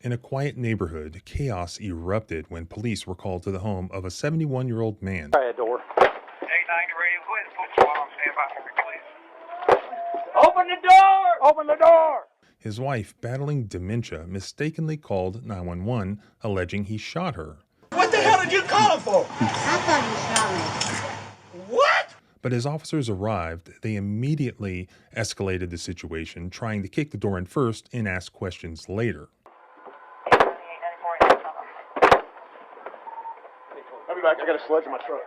In a quiet neighborhood, chaos erupted when police were called to the home of a 71-year-old man. Try a door. 890 radio, please. Put you on standby for me, please. Open the door! Open the door! His wife, battling dementia, mistakenly called 911, alleging he shot her. What the hell did you call him for? I thought you shot me. What? But as officers arrived, they immediately escalated the situation, trying to kick the door in first and ask questions later. I'll be back. I got a sludge in my truck.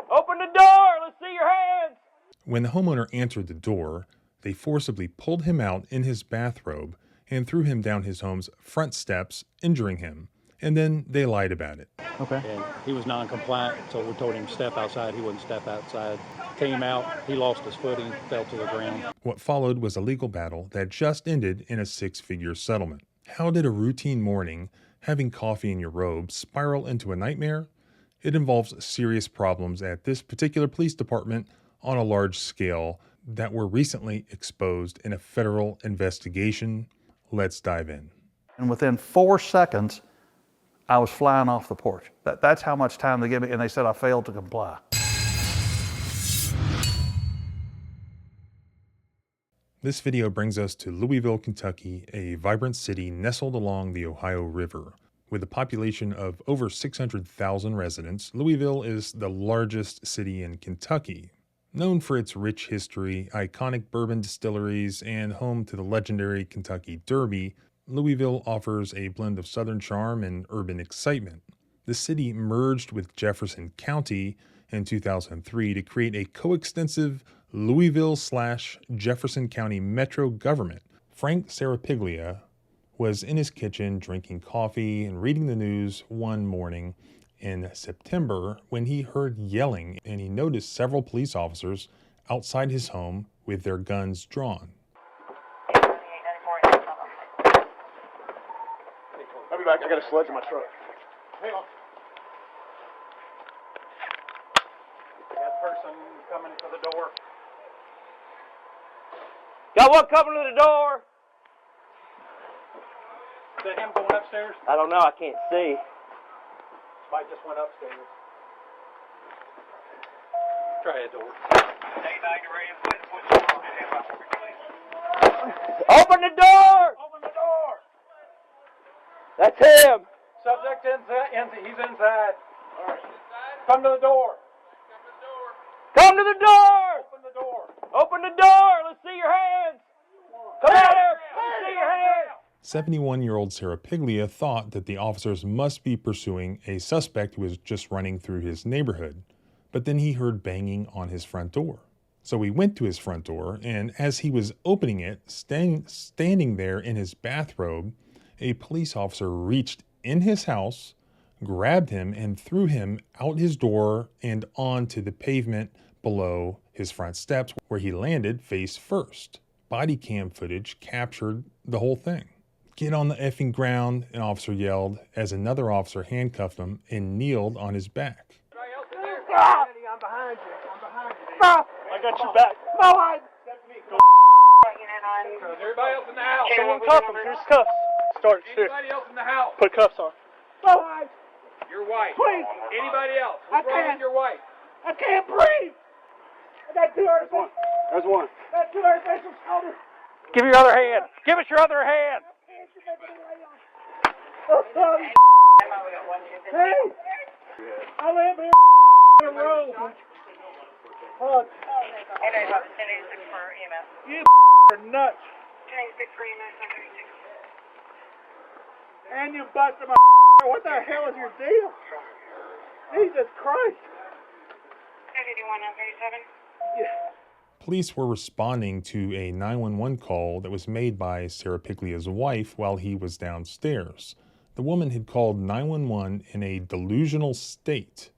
Open the door! Let's see your hands! When the homeowner answered the door, they forcibly pulled him out in his bathrobe and threw him down his home's front steps, injuring him. And then they lied about it. Okay. And he was non-compliant, so we told him to step outside. He wouldn't step outside. Came out, he lost his footing, fell to the ground. What followed was a legal battle that just ended in a six-figure settlement. How did a routine morning, having coffee in your robe, spiral into a nightmare? It involves serious problems at this particular police department on a large scale that were recently exposed in a federal investigation. Let's dive in. And within 4 seconds, I was flying off the porch. That's how much time they gave me, and they said I failed to comply. This video brings us to Louisville, Kentucky, a vibrant city nestled along the Ohio River. With a population of over 600,000 residents, Louisville is the largest city in Kentucky. Known for its rich history, iconic bourbon distilleries, and home to the legendary Kentucky Derby, Louisville offers a blend of Southern charm and urban excitement. The city merged with Jefferson County in 2003 to create a coextensive Louisville/Jefferson County metro government. Frank Serapiglia was in his kitchen drinking coffee and reading the news one morning in September when he heard yelling, and he noticed several police officers outside his home with their guns drawn. I'll be back. I got a sludge in my truck. Hang on. That person coming to the door. Got one coming to the door. Is that him going upstairs? I don't know. I can't see. Mike just went upstairs. Try a door. 890 radio, please. Put you on standby for me, please. Open the door! Open the door! That's him. Subject inside. He's inside. All right. Come to the door. Come to the door! Open the door. Open the door! Let's see your hands! Come out here! Let's see your hands! 71-year-old Serapiglia thought that the officers must be pursuing a suspect who was just running through his neighborhood, but then he heard banging on his front door. So he went to his front door, and as he was opening it, standing there in his bathrobe, a police officer reached in his house, grabbed him, and threw him out his door and onto the pavement below his front steps, where he landed face first. Bodycam footage captured the whole thing. "Get on the effing ground," an officer yelled as another officer handcuffed him and kneeled on his back. Ah! I'm behind you. I'm behind you. Ah! I got your back. No, I... Is everybody else in the house? Someone cuff him. There's cuffs. Start. Anybody else in the house? Put cuffs on. No, I... Your wife. Please. Anybody else? I What's wrong can't. with your wife? I can't breathe. I got 2 artificial... There's one. I got 2 artificial shoulders. Give me your other hand. Give us your other hand. Hey! I live here in a room. Oh, you are nuts. And you busted my what the hell is your deal? Jesus Christ. Yeah. Police were responding to a 911 call that was made by Serapiglia's wife while he was downstairs. The woman had called 911 in a delusional state,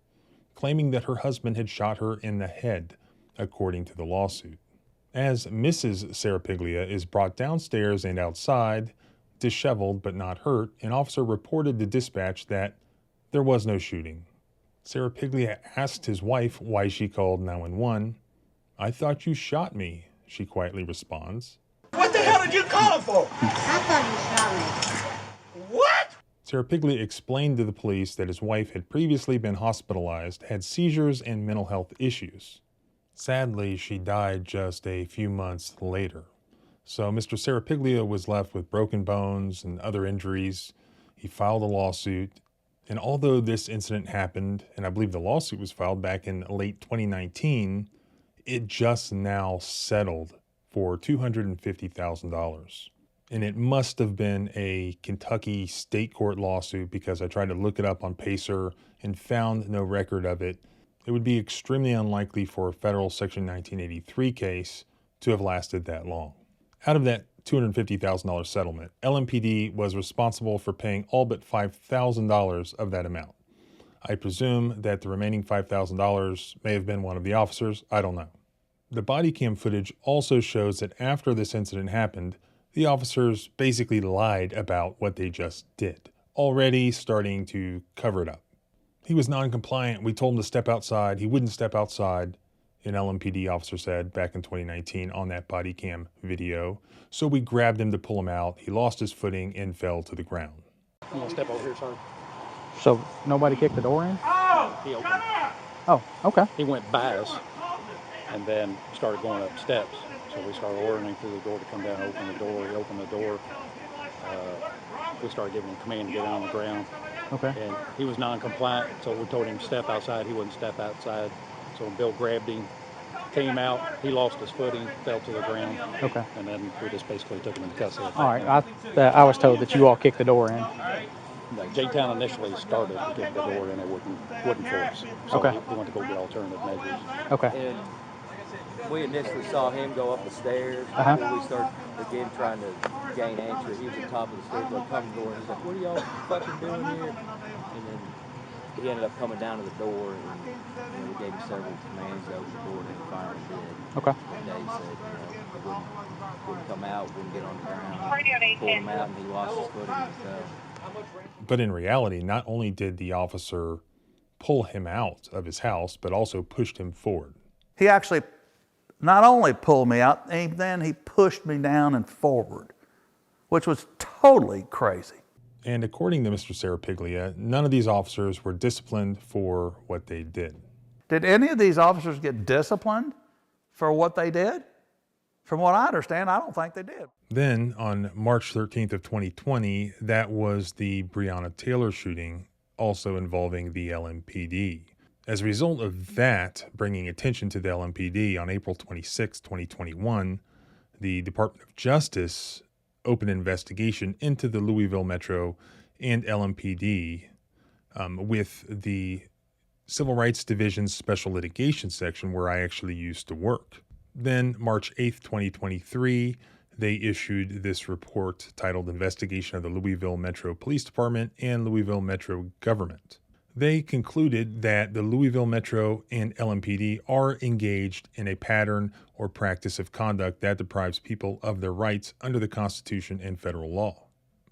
claiming that her husband had shot her in the head, according to the lawsuit. As Mrs. Serapiglia is brought downstairs and outside, disheveled but not hurt, an officer reported to dispatch that there was no shooting. Serapiglia asked his wife why she called 911. "I thought you shot me," she quietly responds. What the hell did you call him for? I thought you shot me. What? Serapiglia explained to the police that his wife had previously been hospitalized, had seizures and mental health issues. Sadly, she died just a few months later. So Mr. Serapiglia was left with broken bones and other injuries. He filed a lawsuit. And although this incident happened, and I believe the lawsuit was filed back in late 2019, it just now settled for $250,000. And it must have been a Kentucky state court lawsuit because I tried to look it up on Pacer and found no record of it. It would be extremely unlikely for a federal Section 1983 case to have lasted that long. Out of that $250,000 settlement, LMPD was responsible for paying all but $5,000 of that amount. I presume that the remaining $5,000 may have been one of the officers. I don't know. The body cam footage also shows that after this incident happened, the officers basically lied about what they just did, already starting to cover it up. He was non-compliant. We told him to step outside. He wouldn't step outside, an LMPD officer said back in 2019 on that body cam video. So we grabbed him to pull him out. He lost his footing and fell to the ground. You want to step over here, sir? So nobody kicked the door in? He opened. Oh, okay. He went by us and then started going up steps. So we started ordering him through the door to come down and open the door. He opened the door. We started giving him command to get down on the ground. Okay. And he was non-compliant, so we told him to step outside. He wouldn't step outside. So Bill grabbed him, came out. He lost his footing, fell to the ground. Okay. And then we just basically took him into custody. All right. I was told that you all kicked the door in. J-Town initially started to kick the door in. It wouldn't force. So Okay. we went to go get alternative measures. Okay. And we initially saw him go up the stairs Uh-huh. before we started again trying to gain entry. He was at the top of the stairs, like coming to the door, and he's like, "What are y'all fucking doing here?" And then he ended up coming down to the door, and we gave him several commands to open the door, and he finally did. Okay. And Dave said, he wouldn't come out, wouldn't get on the ground. Pulled him out, and he lost his footing and fell. But in reality, not only did the officer pull him out of his house, but also pushed him forward. He actually not only pulled me out, then he pushed me down and forward, which was totally crazy. And according to Mr. Serapiglia, none of these officers were disciplined for what they did. Did any of these officers get disciplined for what they did? From what I understand, I don't think they did. Then on March 13th of 2020, that was the Breonna Taylor shooting, also involving the LMPD. As a result of that, bringing attention to the LMPD, on April 26, 2021, the Department of Justice opened an investigation into the Louisville Metro and LMPD with the Civil Rights Division's Special Litigation Section, where I actually used to work. Then, March 8th, 2023, they issued this report titled Investigation of the Louisville Metro Police Department and Louisville Metro Government. They concluded that the Louisville Metro and LMPD are engaged in a pattern or practice of conduct that deprives people of their rights under the Constitution and federal law.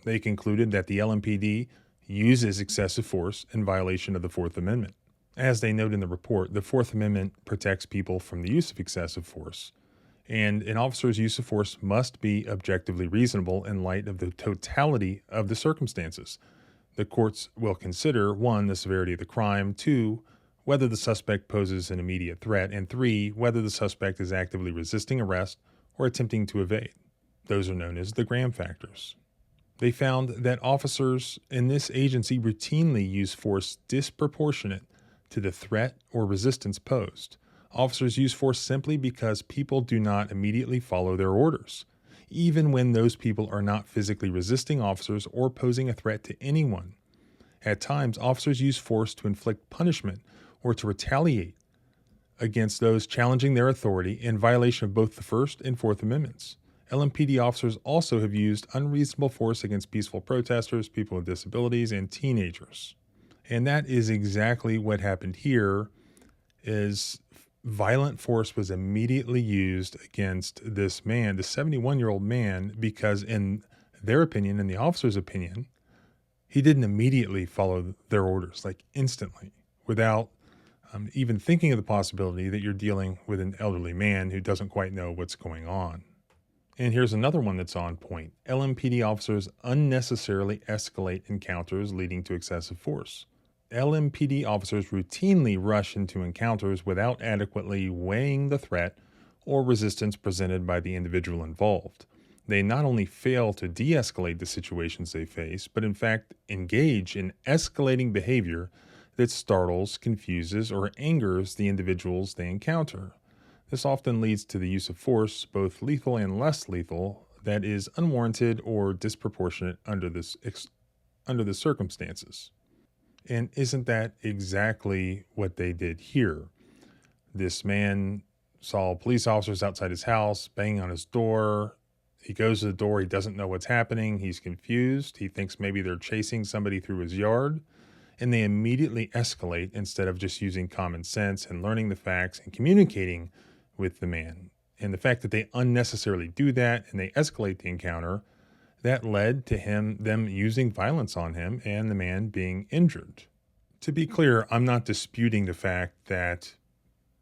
They concluded that the LMPD uses excessive force in violation of the Fourth Amendment. As they note in the report, the Fourth Amendment protects people from the use of excessive force, and an officer's use of force must be objectively reasonable in light of the totality of the circumstances. The courts will consider, 1, the severity of the crime, 2, whether the suspect poses an immediate threat, and 3, whether the suspect is actively resisting arrest or attempting to evade. Those are known as the Graham factors. They found that officers in this agency routinely use force disproportionate to the threat or resistance posed. Officers use force simply because people do not immediately follow their orders, even when those people are not physically resisting officers or posing a threat to anyone. At times, officers use force to inflict punishment or to retaliate against those challenging their authority in violation of both the First and Fourth Amendments. LMPD officers also have used unreasonable force against peaceful protesters, people with disabilities, and teenagers. And that is exactly what happened here. Is violent force was immediately used against this man, the 71-year-old man, because in their opinion, in the officer's opinion, he didn't immediately follow their orders, like instantly, without even thinking of the possibility that you're dealing with an elderly man who doesn't quite know what's going on. And here's another one that's on point. LMPD officers unnecessarily escalate encounters leading to excessive force. LMPD officers routinely rush into encounters without adequately weighing the threat or resistance presented by the individual involved. They not only fail to de-escalate the situations they face, but in fact engage in escalating behavior that startles, confuses, or angers the individuals they encounter. This often leads to the use of force, both lethal and less lethal, that is unwarranted or disproportionate under the circumstances. And isn't that exactly what they did here? This man saw police officers outside his house, banging on his door. He goes to the door. He doesn't know what's happening. He's confused. He thinks maybe they're chasing somebody through his yard. And they immediately escalate instead of just using common sense and learning the facts and communicating with the man. And the fact that they unnecessarily do that and they escalate the encounter, that led to them using violence on him and the man being injured. To be clear, I'm not disputing the fact that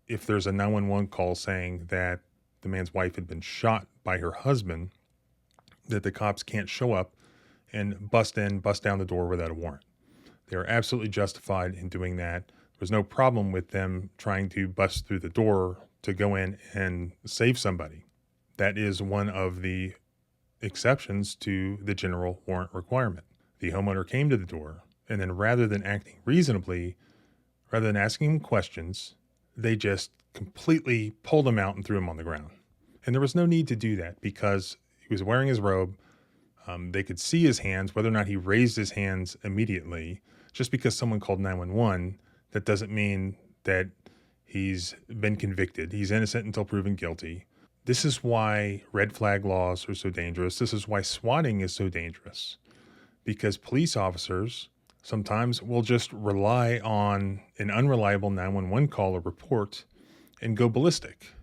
if there's a 911 call saying that the man's wife had been shot by her husband, that the cops can't show up and bust down the door without a warrant. They are absolutely justified in doing that. There's no problem with them trying to bust through the door to go in and save somebody. That is one of the exceptions to the general warrant requirement. The homeowner came to the door, and then rather than acting reasonably, rather than asking him questions, they just completely pulled him out and threw him on the ground. And there was no need to do that because he was wearing his robe. They could see his hands, whether or not he raised his hands immediately. Just because someone called 911, that doesn't mean that he's been convicted. He's innocent until proven guilty. This is why red flag laws are so dangerous. This is why swatting is so dangerous. Because police officers sometimes will just rely on an unreliable 911 call or report and go ballistic.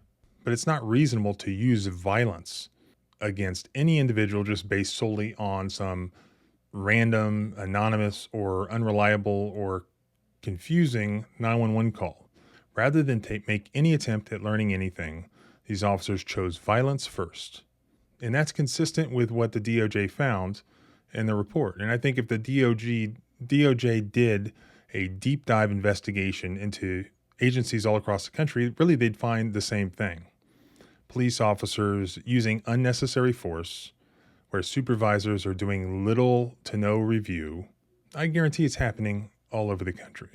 But it's not reasonable to use violence against any individual just based solely on some random, anonymous, or unreliable or confusing 911 call. Rather than make any attempt at learning anything, these officers chose violence first. And that's consistent with what the DOJ found in the report. And I think if the DOJ did a deep dive investigation into agencies all across the country, really they'd find the same thing. Police officers using unnecessary force, where supervisors are doing little to no review. I guarantee it's happening all over the country.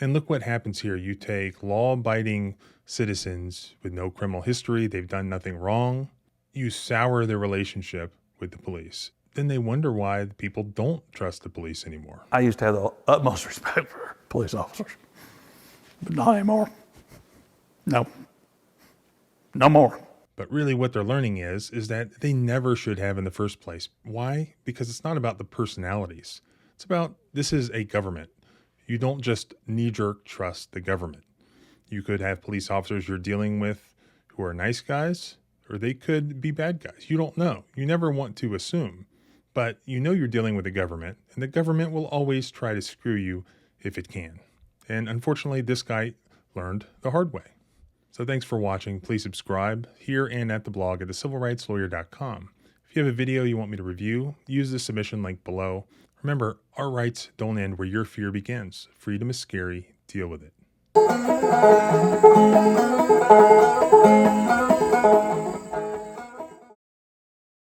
And look what happens here. You take law-abiding citizens with no criminal history, they've done nothing wrong. You sour their relationship with the police. Then they wonder why the people don't trust the police anymore. I used to have the utmost respect for police officers, but not anymore. No more. But really what they're learning is that they never should have in the first place. Why? Because it's not about the personalities. It's about, this is a government. You don't just knee-jerk trust the government. You could have police officers you're dealing with who are nice guys, or they could be bad guys. You don't know. You never want to assume. But you know you're dealing with the government, and the government will always try to screw you if it can. And unfortunately, this guy learned the hard way. So thanks for watching. Please subscribe here and at the blog at thecivilrightslawyer.com. If you have a video you want me to review, use the submission link below. Remember, our rights don't end where your fear begins. Freedom is scary. Deal with it.